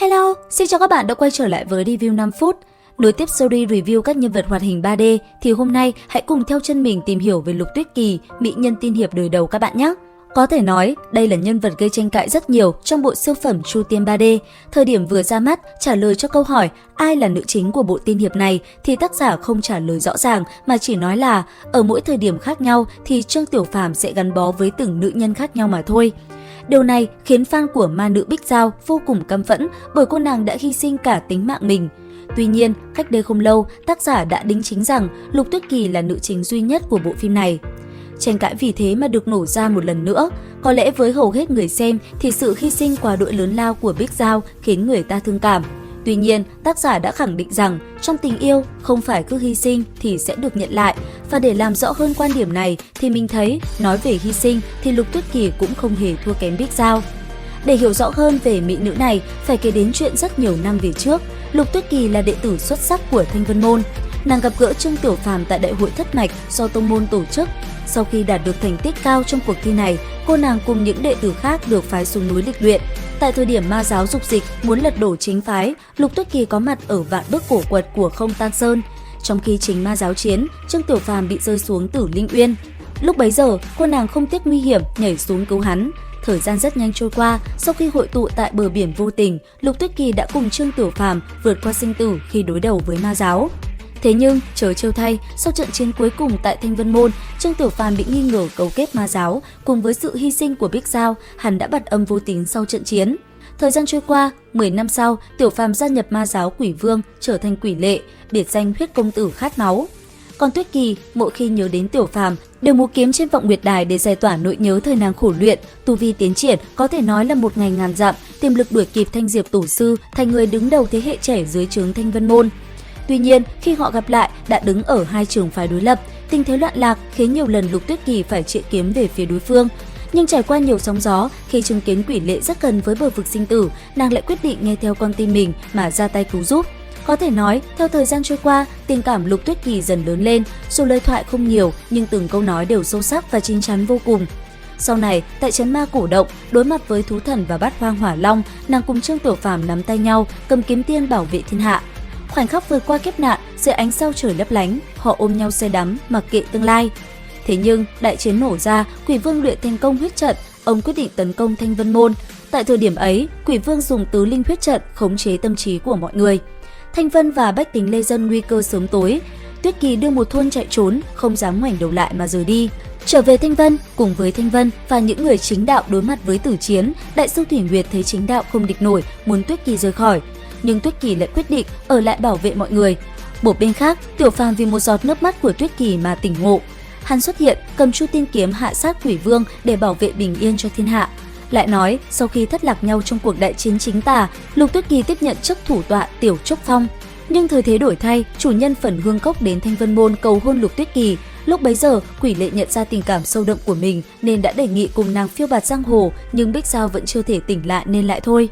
Hello, xin chào các bạn đã quay trở lại với review 5 phút. Nối tiếp series review các nhân vật hoạt hình 3D thì hôm nay hãy cùng theo chân mình tìm hiểu về Lục Tuyết Kỳ, mỹ nhân tiên hiệp đời đầu các bạn nhé. Có thể nói, đây là nhân vật gây tranh cãi rất nhiều trong bộ siêu phẩm Chu Tiên 3D. Thời điểm vừa ra mắt, trả lời cho câu hỏi ai là nữ chính của bộ tiên hiệp này thì tác giả không trả lời rõ ràng mà chỉ nói là ở mỗi thời điểm khác nhau thì Trương Tiểu Phàm sẽ gắn bó với từng nữ nhân khác nhau mà thôi. Điều này khiến fan của ma nữ Bích Giao vô cùng căm phẫn bởi cô nàng đã hy sinh cả tính mạng mình. Tuy nhiên, cách đây không lâu, tác giả đã đính chính rằng Lục Tuyết Kỳ là nữ chính duy nhất của bộ phim này. Tranh cãi vì thế mà được nổ ra một lần nữa. Có lẽ với hầu hết người xem thì sự hy sinh quá độ lớn lao của Bích Giao khiến người ta thương cảm. Tuy nhiên, tác giả đã khẳng định rằng trong tình yêu không phải cứ hy sinh thì sẽ được nhận lại. Và để làm rõ hơn quan điểm này thì mình thấy nói về hy sinh thì Lục Tuyết Kỳ cũng không hề thua kém Bích Giao. Để hiểu rõ hơn về mỹ nữ này, phải kể đến chuyện rất nhiều năm về trước. Lục Tuyết Kỳ là đệ tử xuất sắc của Thanh Vân Môn. Nàng gặp gỡ Trương Tiểu Phàm tại đại hội thất mạch do tông môn tổ chức. Sau khi đạt được thành tích cao trong cuộc thi này, cô nàng cùng những đệ tử khác được phái xuống núi lịch luyện. Tại thời điểm ma giáo dục dịch muốn lật đổ chính phái, Lục Tuyết Kỳ có mặt ở vạn bước cổ quật của Không Tan Sơn. Trong khi chính ma giáo chiến, Trương Tiểu Phàm bị rơi xuống Tử Linh Uyên. Lúc bấy giờ, cô nàng không tiếc nguy hiểm nhảy xuống cứu hắn. Thời gian rất nhanh trôi qua, sau khi hội tụ tại bờ biển vô tình, Lục Tuyết Kỳ đã cùng Trương Tiểu Phàm vượt qua sinh tử khi đối đầu với ma giáo. Thế nhưng, trớ trêu thay, sau trận chiến cuối cùng tại Thanh Vân Môn, Trương Tiểu Phàm bị nghi ngờ cấu kết ma giáo, cùng với sự hy sinh của Bích Giao, hắn đã bật âm vô tín sau trận chiến. Thời gian trôi qua, 10 năm sau, Tiểu Phàm gia nhập ma giáo Quỷ Vương, trở thành quỷ lệ, biệt danh huyết công tử khát máu. Còn Tuyết Kỳ, mỗi khi nhớ đến Tiểu Phàm, đều múa kiếm trên vọng nguyệt đài để giải tỏa nỗi nhớ thời nàng khổ luyện, tu vi tiến triển có thể nói là một ngày ngàn dặm, tiềm lực đuổi kịp Thanh Diệp tổ sư, thành người đứng đầu thế hệ trẻ dưới trướng Thanh Vân Môn. Tuy nhiên, khi họ gặp lại đã đứng ở hai trường phái đối lập, tình thế loạn lạc khiến nhiều lần Lục Tuyết Kỳ phải chĩa kiếm về phía đối phương. Nhưng trải qua nhiều sóng gió, khi chứng kiến quỷ lệ rất gần với bờ vực sinh tử, nàng lại quyết định nghe theo con tim mình mà ra tay cứu giúp. Có thể nói, theo thời gian trôi qua, tình cảm Lục Tuyết Kỳ dần lớn lên, dù lời thoại không nhiều nhưng từng câu nói đều sâu sắc và chín chắn vô cùng. Sau này, tại trấn ma cổ động, đối mặt với thú thần và bát hoang hỏa long, nàng cùng Trương Tiểu Phàm nắm tay nhau, cầm kiếm tiên bảo vệ thiên hạ. Khoảnh khắc vượt qua kiếp nạn, dưới ánh sao trời lấp lánh, họ ôm nhau say đắm, mặc kệ tương lai. Thế nhưng, đại chiến nổ ra, Quỷ Vương luyện thành công huyết trận, ông quyết định tấn công Thanh Vân Môn. Tại thời điểm ấy, Quỷ Vương dùng tứ linh huyết trận khống chế tâm trí của mọi người. Thanh Vân và bách tính lê dân nguy cơ sớm tối. Tuyết Kỳ đưa một thôn chạy trốn, không dám ngoảnh đầu lại mà rời đi. Trở về Thanh Vân, cùng với Thanh Vân và những người chính đạo đối mặt với tử chiến, Đại sư Thủy Nguyệt thấy chính đạo không địch nổi, muốn Tuyết Kỳ rời khỏi. Nhưng Tuyết Kỳ lại quyết định ở lại bảo vệ mọi người. Một bên khác, Tiểu Phàm vì một giọt nước mắt của Tuyết Kỳ mà tỉnh ngộ. Hắn xuất hiện, cầm Chu Tiên kiếm hạ sát Quỷ Vương để bảo vệ bình yên cho thiên hạ. Lại nói, sau khi thất lạc nhau trong cuộc đại chiến chính tà, Lục Tuyết Kỳ tiếp nhận chức thủ tọa Tiểu Trúc Phong. Nhưng thời thế đổi thay, chủ nhân Phần Hương Cốc đến Thanh Vân Môn cầu hôn Lục Tuyết Kỳ. Lúc bấy giờ, quỷ lệ nhận ra tình cảm sâu đậm của mình nên đã đề nghị cùng nàng phiêu bạt giang hồ, nhưng Bích Giao vẫn chưa thể tỉnh lại nên lại thôi.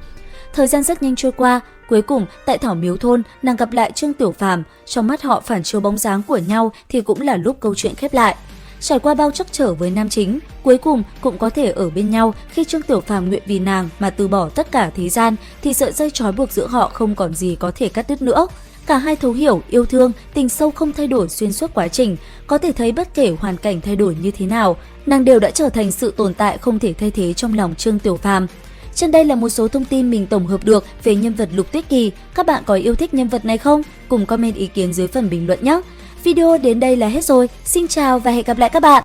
Thời gian rất nhanh trôi qua, cuối cùng tại Thảo Miếu Thôn, nàng gặp lại Trương Tiểu Phàm, trong mắt họ phản chiếu bóng dáng của nhau thì cũng là lúc câu chuyện khép lại. Trải qua bao trắc trở với nam chính, cuối cùng cũng có thể ở bên nhau khi Trương Tiểu Phàm nguyện vì nàng mà từ bỏ tất cả thế gian thì sợi dây trói buộc giữa họ không còn gì có thể cắt đứt nữa. Cả hai thấu hiểu, yêu thương, tình sâu không thay đổi xuyên suốt quá trình, có thể thấy bất kể hoàn cảnh thay đổi như thế nào, nàng đều đã trở thành sự tồn tại không thể thay thế trong lòng Trương Tiểu Phàm. Trên đây là một số thông tin mình tổng hợp được về nhân vật Lục Tuyết Kỳ. Các bạn có yêu thích nhân vật này không? Cùng comment ý kiến dưới phần bình luận nhé! Video đến đây là hết rồi. Xin chào và hẹn gặp lại các bạn!